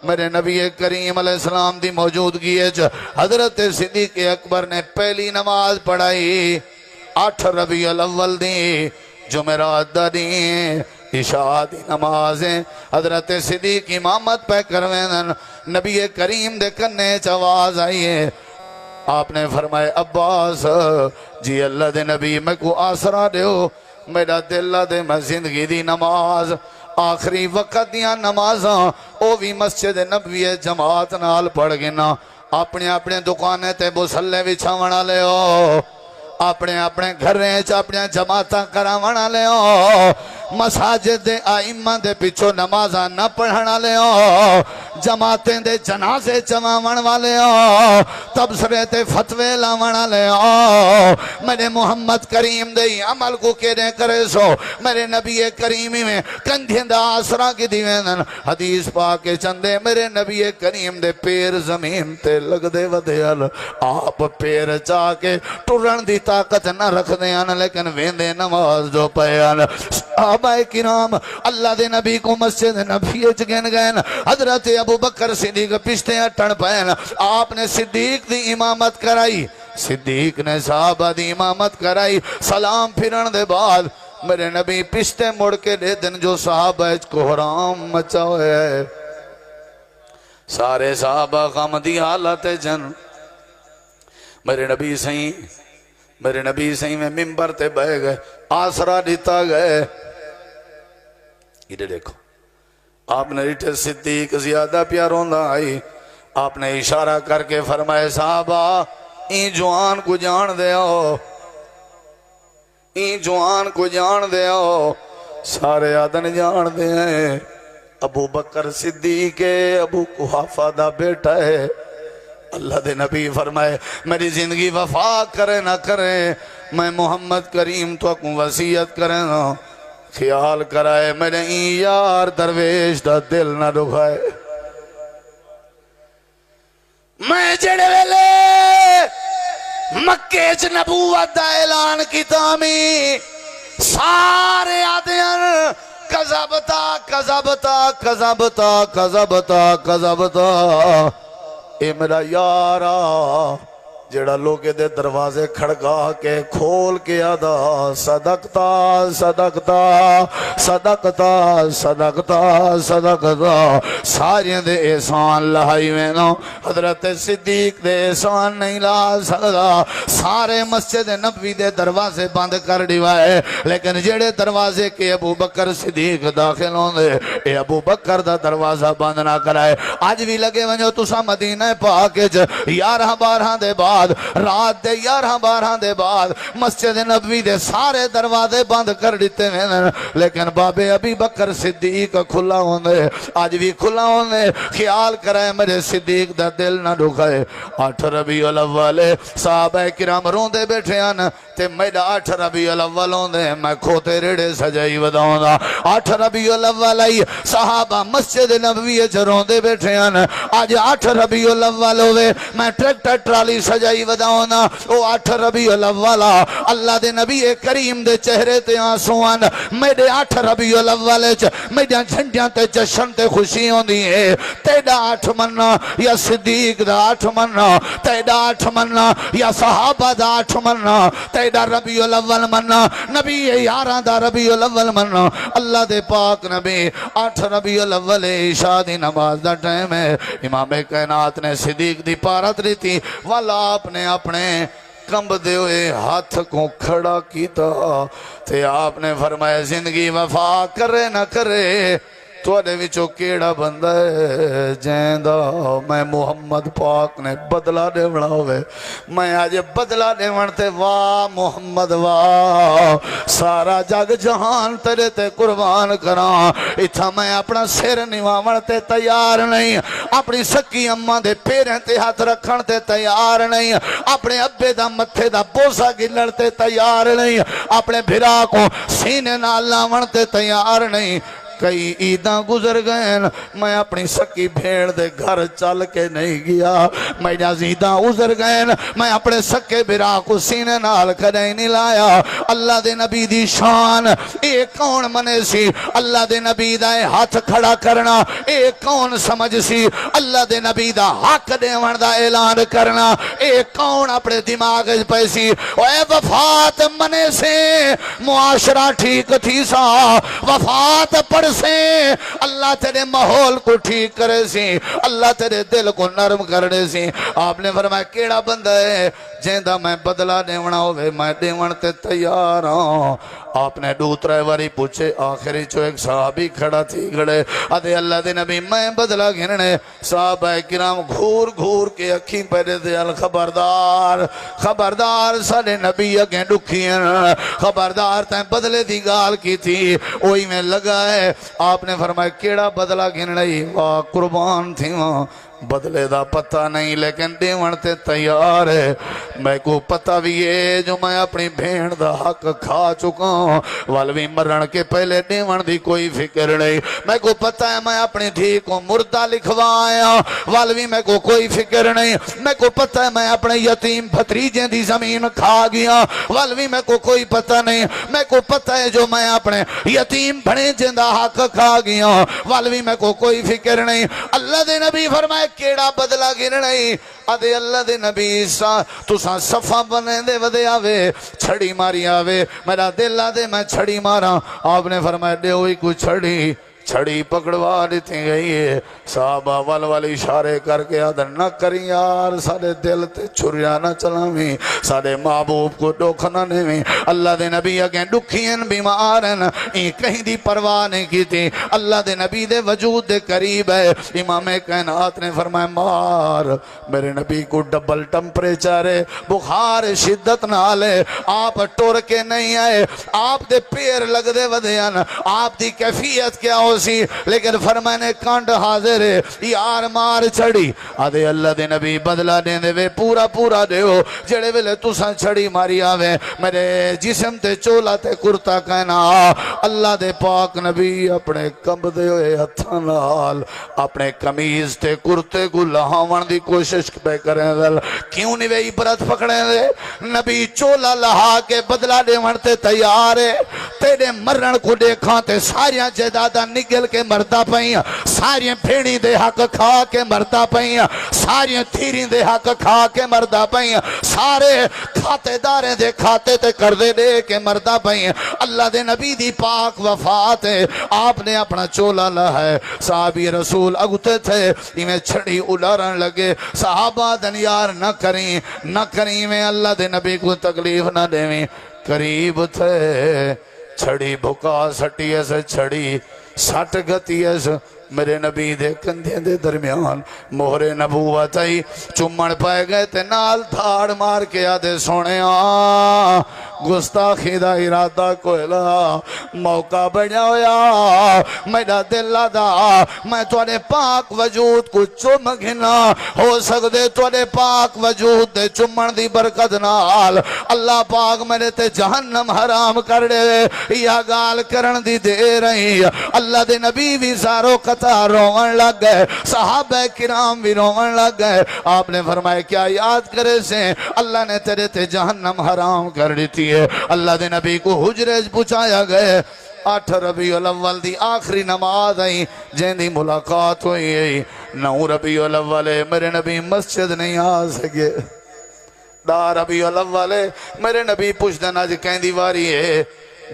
میرے نبی کریم علیہ السلام دی موجودگی ہے حضرت صدیق اکبر نے پہلی نماز پڑھائی 8 ربیع الاول دی جمعرات دا دی عشاء دی نمازیں حضرت صدیق امامت پہ کرویں نبی کریم دے کنے آواز آئی ہے آپ نے فرمائے عباس جی اللہ دے نبی میں کو آسرا دیو میرا دل دے میں زندگی دی نماز آخری وقت دیاں نمازاں او بھی مسجد نبوی جماعت نال پڑھ گنا اپنے اپنے دکانے تے مسلے بچھاونا لے ہو اپنے گھریں اپنے جماعتاں کراونا لے ہو مساجد دے آئمہ دے پچھو نمازاں نہ پڑھنا لے ہو جماعتیں دے جنازے چواون والے ہو تبصرے تے فتوے لاونا لے ہو میرے محمد کریم دے عمل کو کہنے کرے سو میرے نبی کریمی میں کندھیں دا آسرا کی دیوینن حدیث پاکے چندے میرے نبی کریم دے پیر زمین تے لگ دے ودیال آپ پیر چاہ کے ٹرن دی طاقت نہ رکھ دیان لیکن ویندے نماز جو پیان صحابہ کرام اللہ دے نبی کو مسجد نبی گن گئن حضرت ابو بکر صدیق پشتے اٹھن پہن آپ نے صدیق دی امامت کرائی صدیق نے صحابہ دی امامت کرائی سلام پھرن دے بعد میرے نبی پشتے مڑ کے دے دن جو صحابہ کو حرام مچا ہوئے ہے سارے صحابہ غم دی حالت جن میرے نبی سہی میں ممبر تے بہ گئے آسرا دیتا گئے ادھر دیکھو آپ نے ریٹھے صدیق زیادہ پیاروں دا آئی آپ نے اشارہ کر کے فرمائے صحابہ این جوان کو جان دے آؤ این جوان کو جان دے آؤ سارے آدن جان دے ہیں ابو بکر صدیق ابو قحافہ دا بیٹا ہے اللہ دے نبی فرمائے میری زندگی وفا کرے نہ کرے میں محمد کریم تو اکوں وصیت کرے نا خیال کرائے میرے یار درویش دا دل نہ دکھائے میں جڑے ویلے مکے چ نبوت دا اعلان کی تامی سارے آدھیان کذبتا کذبتا کذبتا کذبتا کذبتا اے میرا یارا جڑا لوگے دے دروازے کھڑگا کے کھول کے آدھا صدقتا صدقتا صدقتا صدقتا صدقتا سارے دے احسان لہائی میں نو حضرت صدیق دے احسان نہیں لا سکتا سارے مسجد نبوی دے دروازے بند کر دیوائے لیکن جڑے دروازے کے ابو بکر صدیق داخل ہوں دے اے ابو بکر دا دروازہ بند نہ کرائے آج بھی لگے ونجو تسا مدینہ پاکے 11-12 دے بعد رات دے 11-12 دے بعد مسجد نبوی دے سارے دروازے بند کر دیتے ہیں لیکن بابے ابی بکر صدیق کھلا ہوندے آج بھی کھلا ہوندے خیال کرائے میرے صدیق دا دل نہ دکھائے 8 ربیع الاول صحابہ کرام روندے بیٹھے ہیں تے میڈا 8 ربیع الاول ہوندے میں کھوتے ریڑے سجائی وداؤں دا 8 ربیع الاول آئی صحابہ مسجد نبوی روندے بیٹھے ہیں آج 8 ربیع الاول ہوئے میں ٹریکٹر ٹرالی سجائی وداؤں دا او 8 ربیع الاول اللہ دے نبی کریم دے چہرے تے آنسوان میڈے 8 ربیع الاول میڈیاں جھنڈیاں تے جشن تے خوشی ہوندی ہے تیڑا 8 مننا یا صدیق دا 8 مننا تیڑا 8 مننا یا صحابہ دا 8 مننا تیڑا ربیع الاول مننا نبی یاراں دا ربیع الاول مننا اللہ دے پاک نبی 8 ربیع الاول عشاء دی نماز دا ٹائم ہے امام کائنات نے صدیق دی پارت ریتی والا آپ نے اپنے کمب دے ہوئے ہاتھ کو کھڑا کیتا تے آپ نے فرمایا زندگی وفا کرے نہ کرے توڑے وچو کیڑا بندہ ہے جیندہ میں محمد پاک نے بدلہ دیونا ہوئے میں آج بدلہ دیونتے واہ محمد واہ سارا جگ جہان تیرے تے قربان کران اتھا میں اپنا سر نواون تے تیار نہیں اپنی سکی اممہ دے پیریں تے ہاتھ رکھن تے تیار نہیں اپنے ابے دا متھے دا بوسا گلڑ تے تیار نہیں اپنے بھرا کو سینے نال لاون تے تیار نہیں کئی عیداں گزر گئے میں اپنی سکی بھیڑ دے گھر چل کے نہیں گیا میں عیداں گزر گئے میں اپنے سکے برا کو سینے نال کدے نہیں لایا اللہ دے نبی دی شان اے کون منے سی اللہ دے نبی دا ہاتھ کھڑا کرنا اے کون سمجھ سی اللہ دے نبی دا حق دیون دا اعلان کرنا اے کون اپنے دماغ پہ سی اے وفات منے سے معاشرہ ٹھیک تھی سا وفات پڑھ سے اللہ تیرے ماحول کو ٹھیک کرے سی اللہ تیرے دل کو نرم کرنے سی آپ نے فرمایا کیڑا بندہ ہے جیندہ میں بدلہ دیونا ہوئے میں دیون تے تیار ہوں آپ نے دوسرے واری پوچھے آخری جو ایک صحابی کھڑا تھی گھڑے ادھے اللہ دے نبی میں بدلہ گھننے صحابہ کرام گھور گھور کے اکھیں پہلے دے خبردار خبردار سارے نبی اگیں ڈکھیں خبردار تین بدلے دی گال کی تھی وہی میں لگا ہے آپ نے فرمایا کیڑا بدلہ گھننے واہ قربان تھی وہاں بدلے دا پتہ نہیں لیکن دیون تے تیار ہے میں کو پتہ بھی ہے جو میں اپنی بھین دا حق کھا چکا ہوں والوی مرن کے پہلے دیون دی کوئی فکر نہیں میں کو پتہ ہے میں اپنی دھی کو مردہ لکھوایا والوی میں کو کوئی فکر نہیں میں کو پتہ ہے میں اپنے یتیم بھتریجیں دی زمین کھا گیا والوی میں کو کوئی پتہ نہیں میں کو پتہ ہے جو میں اپنے یتیم بھنیجیں دا حق کھا گیا والوی میں کو کوئی فکر نہیں اللہ دے نبی فرمائے کیڑا بدلہ گرنائی ادھے اللہ دے نبی تو ساں صفہ بنے دے ودے آوے چھڑی ماری آوے میرا دل آدھے میں چھڑی مارا آپ نے فرمایا دے ہوئی کو چھڑی پکڑوا دیتی گئی ہے صحابہ والی اشارے کر کے آدھر نہ کریں یار سارے دل تے چھریا نہ چلاویں سارے محبوب کو ڈوکھنا نہیں اللہ دے نبی اگیں ڈکھین بیمارن این کہیں دی پرواہ نہیں کی تھی اللہ دے نبی دے وجود دے قریب ہے امام کائنات نے فرمایا مار میرے نبی کو ڈبل ٹمپریچر ہے بخار شدت نالے آپ ٹور کے نہیں آئے آپ دے پیر لگ دے ودیان آپ دی کیفیت کیا ہو سی لیکن فرمانے کانڈ حاضر ہے یار مار چھڑی آدھے اللہ دے نبی بدلہ دیں دے وے پورا دے ہو جڑے ویلے تُساں چھڑی ماری آوے میرے جسم تے چولا تے کرتا کہنا اللہ دے پاک نبی اپنے کمب دے ہوئے ہتھانال اپنے کمیز تے کرتے کو لہاون دی کوشش پہ کریں دل کیوں نہیں وے عبرت پکڑیں دے نبی چولا لہا کے بدلہ دے ونتے تیار ہے تیرے مرن کو دیکھاں تے ساریاں جیدادہ نگل کے مردہ پہیاں ساریاں پھیڑی دے حق کھا کے مردہ پہیاں ساریاں تھیری دے حق کھا کے مردہ پہیاں سارے کھاتے داریں دے کھاتے تے کردے دے کے مردہ پہیاں اللہ دے نبی دی پاک وفات ہے آپ نے اپنا چولا لہا ہے صحابی رسول اگتے تھے میں چھڑی اڑارن لگے صحابہ دنیار نہ کریں میں اللہ دے نبی کو تکلیف نہ دیں قریب تھے چھڑی بھکا سٹی ایسے چھڑی سٹ گتی ایسے میرے نبی دے کندھیں دے درمیان مہر نبوت آئی چمڑ پائے گئے تے نال دھاڑ مار کے آدھے سونے گستاخی دا ارادہ کوئلہ موقع بڑھا ہویا میرا دل دا میں توڑے پاک وجود کو چم گھنا ہو سکتے توڑے پاک وجود دے چمڑ دی برکت نال اللہ پاک میرے تے جہنم حرام کر دے یا گال کرن دی دے رہی اللہ دے نبی بھی سارو روان لگ گئے صحابہ کرام بھی روان لگ گئے آپ نے فرمایا کیا یاد کرے سے اللہ نے تیرے تے جہنم حرام کر دیتی ہے اللہ دے نبی کو حجرے پچھایا گئے 8 ربیع الاول دی آخری نماز آئی جن دی ملاقات ہوئی 9 ربیع الاول میرے نبی مسجد نہیں آ سکے 10 ربیع الاول میرے نبی پوچھ دینا جی کہیں دیواری ہے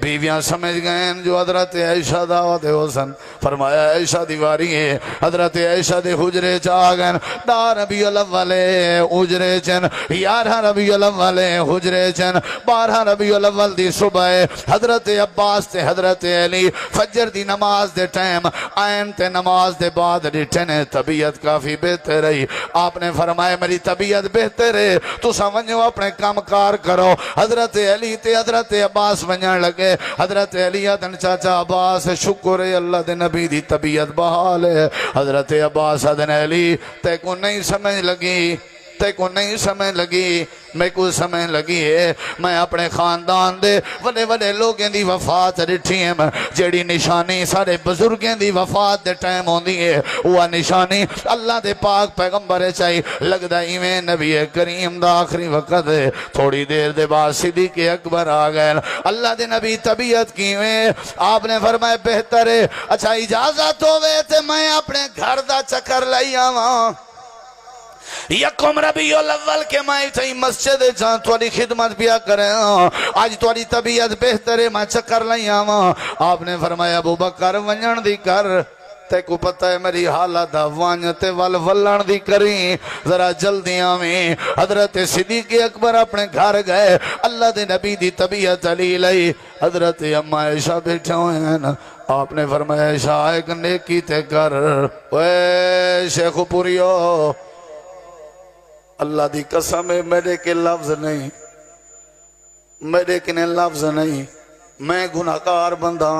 بیویاں سمجھ گئے ہیں جو حضرت عائشہ دعوت حسن فرمایا عائشہ دیواری ہے حضرت عائشہ دے حجرے چاہ گئے 10 ربیع الاول حجرے چن 11 ربیع الاول حجرے چن 12 ربیع الاول دی صبح حضرت عباس تے حضرت علی فجر دی نماز دے ٹائم آئین تے نماز دے بعد ڈٹھنے طبیعت کافی بہتر رہی آپ نے فرمایا میری طبیعت بہتر ہے تو سمجھو اپنے کام کار کرو حضرت علی تے حضرت عباس ونجن لگے حضرت علی آدن چاچا عباس شکر ہے اللہ دے نبی دی طبیعت بحال ہے حضرت عباس آدن علی تے کو نہیں سمجھ لگی تے کو نہیں سمجھ لگی میں کو سمجھ لگی ہے میں اپنے خاندان دے وڈے وڈے لوگیں دی وفات ڈٹھی ہیں جیڑی نشانی سارے بزرگیں دی وفات دے ٹائم ہوندی ہے وہ نشانی اللہ دے پاک پیغمبر چاہی لگدا ایویں نبی کریم دا آخری وقت ہے تھوڑی دیر دے بعد صدیق اکبر آ گئے اللہ دے نبی طبیعت کیویں آپ نے فرمایا بہتر ہے اچھا اجازت ہوئے تے میں اپنے گھر دا چکر لئی آواں یکم ربیع الاول کے میں تھی مسجد جان توالی خدمت بیا کریں آج توالی طبیعت بہتر ہے میں چکر لئی آواں آپ نے فرمایا ابو بکر ونجن دی کر تے کو پتہ ہے میری حالت وانجتے ولن دی کریں ذرا جلدی آمیں حضرت صدیق اکبر اپنے گھر گئے اللہ دے نبی دی طبیعت علی لئی حضرت اما عائشہ بیٹھے ہوئے ہیں آپ نے فرمایا عائشہ ایک نیکی تے کر اے شیخ پوریو اللہ دی قسم ہے میرے کے لفظ نہیں میرے کنے لفظ نہیں میں گناہگار بندہ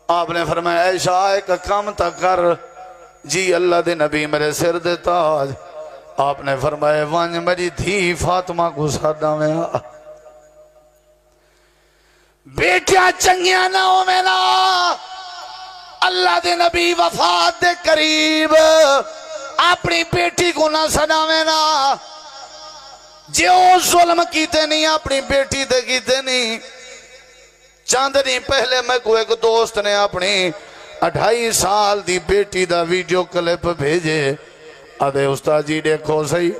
آپ نے فرمایا عائشہ ایک کام تا کر جی اللہ دے نبی میرے سر دے تاج آپ نے فرمایا وانج میری دھی فاطمہ کو سادا میں بیٹیا چنگیاں نہ ہو مینا اللہ دے نبی وفات دے قریب اپنی بیٹی کو نہ سناوے نا جو ظلم کیتے نہیں اپنی بیٹی تے کیتے نہیں چاند نہیں پہلے میں کو ایک دوست نے اپنی 28 سال دی بیٹی دا ویڈیو کلپ بھیجے آدھے استاد جی دیکھو صحیح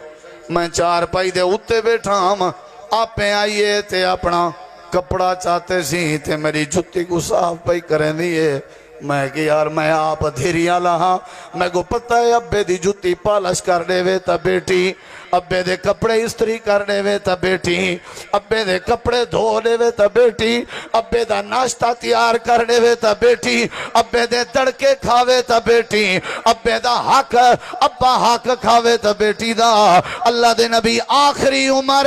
میں چار پائی دے اتے بیٹھا ہم آپ پہ آئیے تے اپنا کپڑا چاہتے سی تے میری جتی کو صاف پائی کریں دیئے میں کہ یار میں آپ دھیریاں لہاں میں کو پتہ ہے ابے دی جتی پالش کرنے وے تا بیٹی ابے دے کپڑے استری کرنے وے تا بیٹی ابے دے کپڑے دھونے وے تا بیٹی ابے دا ناشتہ تیار کرنے وے تا بیٹی ابے دے تڑکے کھاوے تا بیٹی ابے دا حق ابا حق کھاوے تا بیٹی دا اللہ دے نبی آخری عمر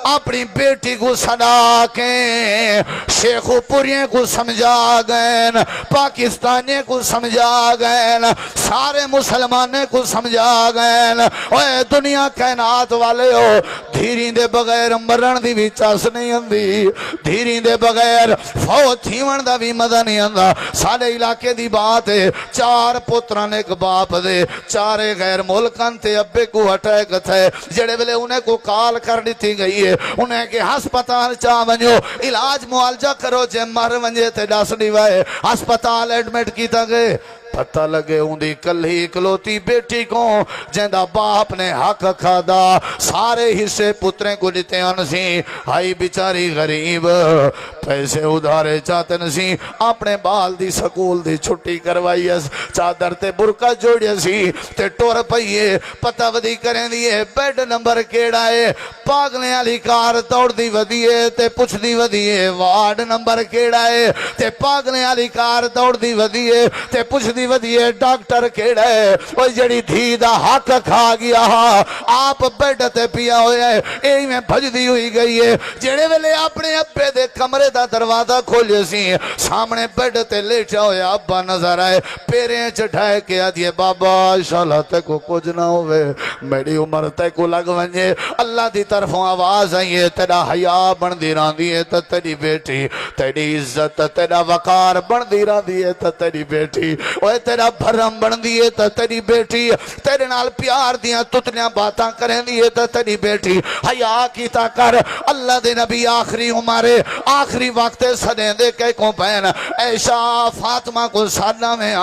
اپنی بیٹی کو صدا کے شیخ پوریے کو سمجھا گئے پاکستانی کو سمجھا گئے سارے مسلمانے کو سمجھا گئے اوے دنیا کائنات والے ہو دھیریں دے بغیر مرن دی بھی چاس نہیں اندی دھیریں دے بغیر فوت ہیون دا بھی مدہ نہیں اندہ سارے علاقے دی بات ہے چار پتران ایک باپ دے چارے غیر ملکان تے ابے کو اٹیک تھے جڑے بلے انہیں کو کال کر دیتی گئی ہے انہیں کہ ہسپتال چاہ ونجو علاج معالجہ کرو جے مر ونجے تے ڈاسنی وائے ہسپتال ایڈمٹ کیتا گئے پتہ لگے اندھی کل ہی اکلوتی بیٹی کو جیندہ باپ نے حق کھادا سارے حصے پتریں کو لیتے انسی ہائی بیچاری غریب پیسے ادھارے چاہتے نسی اپنے بال دی سکول دی چھٹی کروائی اس چادر تے برکہ جوڑی سی تے ٹور پئیے پتہ ودی کریں دیئے بیڈ نمبر کیڑا ہے پاگلیں علی کار توڑ دی ودیئے تے پچھ دی ودیئے وارڈ نمبر کیڑا ہے تے پاگلیں علی کار توڑ دی ودیئے تے پچھ دی ودیئے ڈاکٹر کیڑا ہے وہ جڑی دھی دا حق کھا گیا آپ بیڈ تے پیا ہوئے ایک میں بھج دی ہوئی گئی ہے جڑے ویلے اپنے ابے دے کمرے دا دروازہ کھولے سی سامنے بیڈ تے لیٹا ہوئے ابا نظر آئے پیریں چٹھائے کے آدھیے بابا انشاءاللہ تے کو کچھ نہ ہوئے میری عمر تے کو لگ ونجے اللہ دی طرفوں آواز آئیے تیرا حیاء بن دی ران دیئے تا تیری بیٹی تیری عزت تیرا وقار بن دی ران دیئے تا تیری بیٹی اوہ تیرا بھرم بن دیئے تا تیری بیٹی تیرے نال پیار دیاں تتلیاں باتاں کریں دیئے تا تیری بیٹی حیاء کی تا کر اللہ دے نبی آخری عمرے آخری وقت صدیں دے کے کو پہن عائشہ فاطمہ کو سادہ میں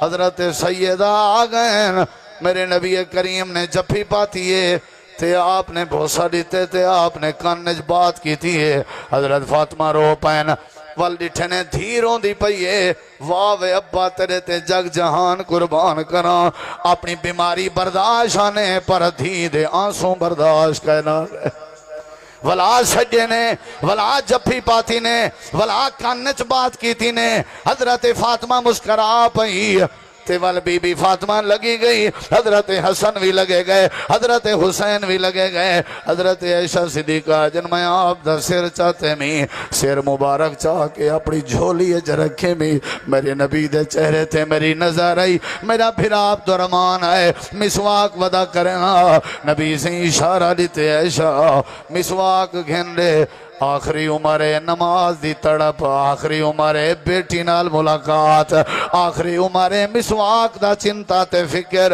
حضرت سیدہ آگئے میرے نبی کریم نے جپھی پاتی ہے تے آپ نے بھوسا دیتے تے آپ نے کانج بات کی تھی ہے حضرت فاطمہ رو پہن والڈی نے دھیروں دی پئیے واوے ابا تیرے تے جگ جہان قربان کراں اپنی بیماری برداشت آنے پر دھی دے آنسوں برداشت کہنا رہے ولا سجے نے ولا جپھی پاتی نے ولا کانچ بات کی تھی نے حضرت فاطمہ مسکرا پئی تے وال بی بی فاطمہ لگی گئی، حضرت حسن بھی لگے گئے، حضرت حسین بھی لگے گئے، حضرت عائشہ صدیقہ جن میں آپ دا سر چاہتے میں سر مبارک چاہ کے اپنی جھولی اچ رکھے میں میرے نبی دے چہرے تھے میری نظر آئی، میرا پھر آپ درمان آئے مسواک ودا کریں نبی سے اشارہ دیتے عائشہ مسواک گھن لے، آخری عمر نماز دی تڑپ، آخری عمر بیٹی نال ملاقات، آخری عمر مسواک دا چنتا تے فکر،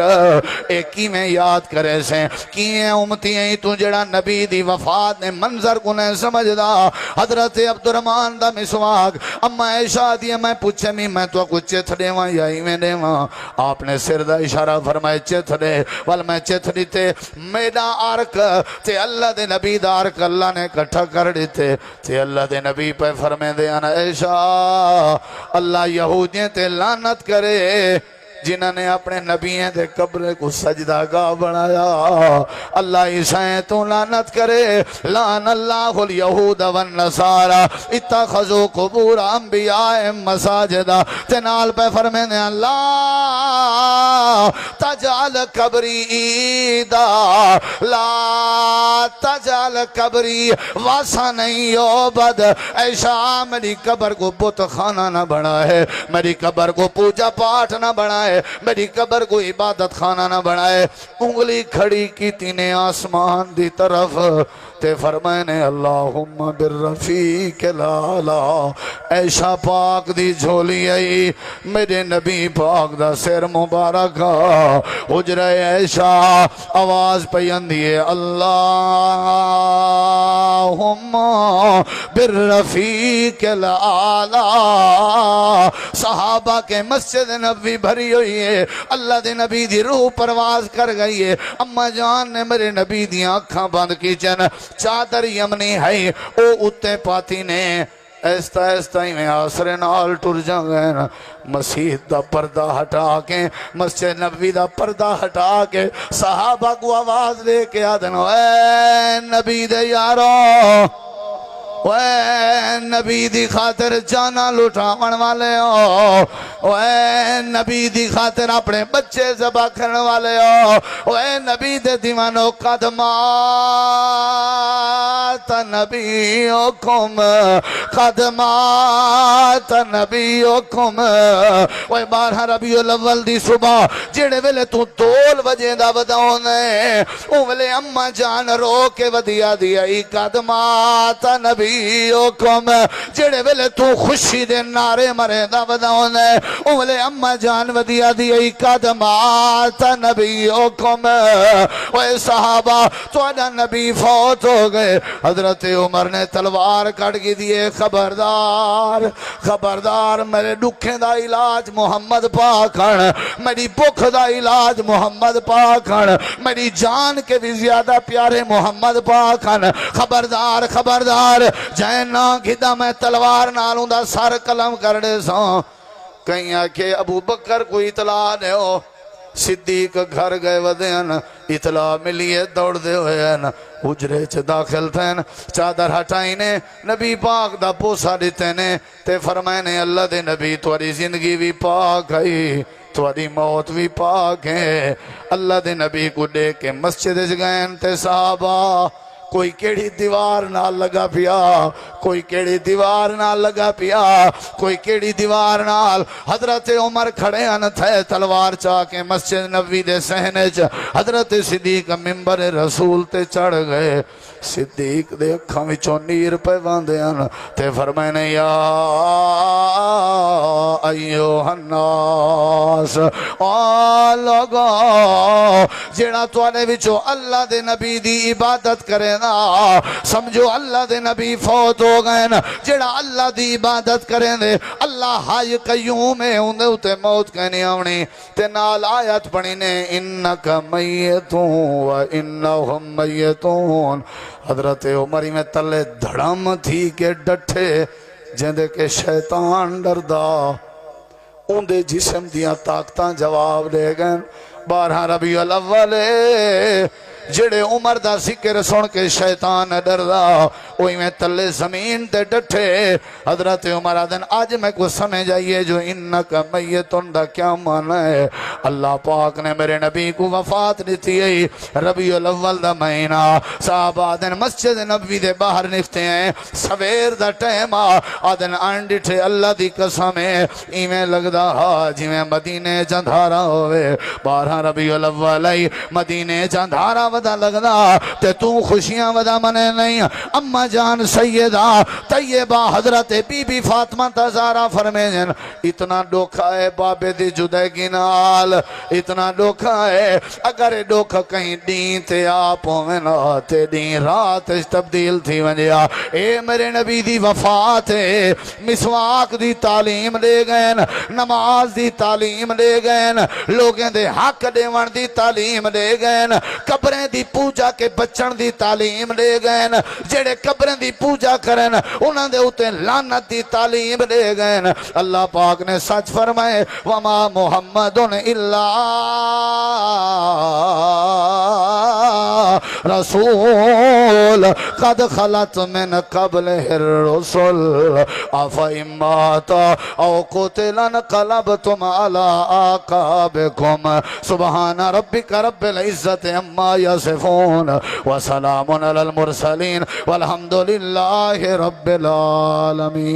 ایکی میں یاد کرے سے کیے امتی ہیں تو جڑا نبی دی وفات نے منظر کو نہیں سمجھدا، حضرت عبدالرحمن دا مسواک اما عائشہ دی میں پوچھے میں تو کچھ چتھ دے وہاں یا ہی میں دے وہاں، آپ نے سر دا اشارہ فرمائے چتھ دے، وال میں چتھ دیتے میڈا آرک تے اللہ دے نبی دا آرک اللہ نے کٹھا کر دیتے تے اللہ دے نبی پہ فرمے دے انا عائشہ اللہ یہودیاں تے لعنت کرے جنہوں نے اپنے نبیوں دے قبر کو سجدہ گاہ بنایا، اللہ عیسائیں تو لعنت کرے، لعن اللہ الیہود والنصارى اتخذوا قبور انبیاء مساجدہ، تنال پہ فرمینے اللہ تجعل قبری عیدا لا تجعل قبری واسا نہیں یعبد، عائشہ میری قبر کو بت خانہ نہ بنائے، میری قبر کو پوجا پاٹ نہ بنائے، میری قبر کو عبادت خانہ نہ بنائے، انگلی کھڑی کی تینے آسمان دی طرف تے فرمائنے اللہم بالرفیق الاعلی، عائشہ پاک دی جھولی آئی میرے نبی پاک دا سر مبارک حجرہ عائشہ آواز پیندی ہے اللہم بالرفیق الاعلی، صحابہ کے مسجد نبی بھری ہوئی ہے، اللہ دے نبی دی روح پرواز کر گئی ہے، اما جان نے میرے نبی دی آنکھاں بند کی چن چادر یمنی ہے او اتے پاتی نے ایستا ایستا ہی میں آسرے نال ٹر جاں گئے نا، مسجد دا پردہ ہٹا کے مسجد نبی دا پردہ ہٹا کے صحابہ کو آواز لے کے آدھن اے نبی دے یارو، اے نبی دی خاطر جانا لٹاون والے ہو، اے نبی دی خاطر اپنے بچے ذبح کرنے والے ہو، اے نبی دے دیوانو قدمات نبیکم قدمات نبیکم، اے 12 ربیع الاول دی صبح جڑے ویلے تو 2 بجے دا بداؤنے او ویلے اماں جان رو کے ودیا دیا قدمات نبی جڑے ویلے تو خوشی دے نعرے مرے دا بداؤنے او ویلے اماں جان ودیا دیا قدمات نبیکم، اے صحابہ تو ادا نبی فوت ہو گئے، حضرت عمر نے تلوار کٹ کی دیئے خبردار خبردار میرے دکھیں دا علاج محمد پاکھن، میری بکھ دا علاج محمد پاکھن، میری جان کے بھی زیادہ پیارے محمد پاکھن، خبردار خبردار جائیں نا گھدا میں تلوار نالوں دا سار قلم کر دے ساں، کہیں آکے ابو بکر کو اطلاع دے ہو، صدیق گھر گئے ودین اطلاع ملیے دوڑ دے ہوئے حجرے چھ داخل تھین، چادر ہٹائینے نبی پاک دا پوسا دیتینے تے فرمائنے اللہ دے نبی تواری زندگی بھی پاک ہے تواری موت بھی پاک ہے، اللہ دے نبی کو دے کے مسجد گئن تے صحابہ کوئی کیڑی دیوار نہ لگا پیا، کوئی کیڑی دیوار نہ لگا پیا، کوئی کیڑی دیوار نال، حضرت عمر کھڑے ان تھے تلوار چاہ کے مسجد نبوی دے صحنے چ، حضرت صدیق ممبر رسول تے چڑھ گئے، صدیق دے اکھاں وچوں نیر پہ باندے ان تے فرمائنے یا ایوہ الناس، لوگو جیڑا توانے وچوں اللہ دے نبی دی عبادت کرے نا سمجھو اللہ دے نبی فوت ہو گئے نا، جیڑا اللہ دی عبادت کریں دے اللہ ہائی قیوم ہے اندے اتے موت کہنی آونی تے نال آیت پڑھینے انکا میتون و انہم میتون، حضرت عمری میں تلے دھڑم تھی کہ ڈٹھے جندے کے شیطان ڈردا اندے جسم دیاں طاقتاں جواب دے گئے 12 ربیع الاول جڑے عمر دا ذکر سن کے شیطان ڈردا اوہی میں تلے زمین تے ڈٹھے حضرت عمر آدن آج میں کو سمجھ آئیے جو انکا میتن دا کیا مانا ہے اللہ پاک نے میرے نبی کو وفات دیتی ہے ربیع الاول دا مہینہ صاحب آدن مسجد نبی دے باہر نفتے ہیں سویر دا ٹائم آدن آنڈٹھے اللہ دی قسم ہے ایمیں لگدا جی میں مدینے جندھارا ہوئے 12 ربیع الاول مدینے جندھارا ودا لگدا تے تو خوشیاں ودا منے نہیں اما جان سیدہ طیبہ حضرت بی بی فاطمہ تزارہ فرمیجن اتنا ڈوکھا ہے بابے دی جدگی نال اتنا ڈوکھا ہے اگر ڈوکھا کہیں دین تے آپ ہوئے نا تے دین رات تبدیل تھی ونجیا اے میرے نبی دی وفات ہے مسواک دی تعلیم لے گئن نماز دی تعلیم لے گئن لوگیں دے حق دیوان دی تعلیم لے گئن قبریں دی پوجا کے بچن دی تعلیم لے گئن جڑے قبریں دی پوجا کرن انہاں دے ہوتے لعنت دی تعلیم لے گئن اللہ پاک نے سچ فرمائے وما محمد الا رسول قد خلت من قبل الرسل افئن مات او قتل انقلبتم على اعقابكم سبحان ربك رب العزت عما يصفون وسلام على المرسلين والحمد لله رب العالمين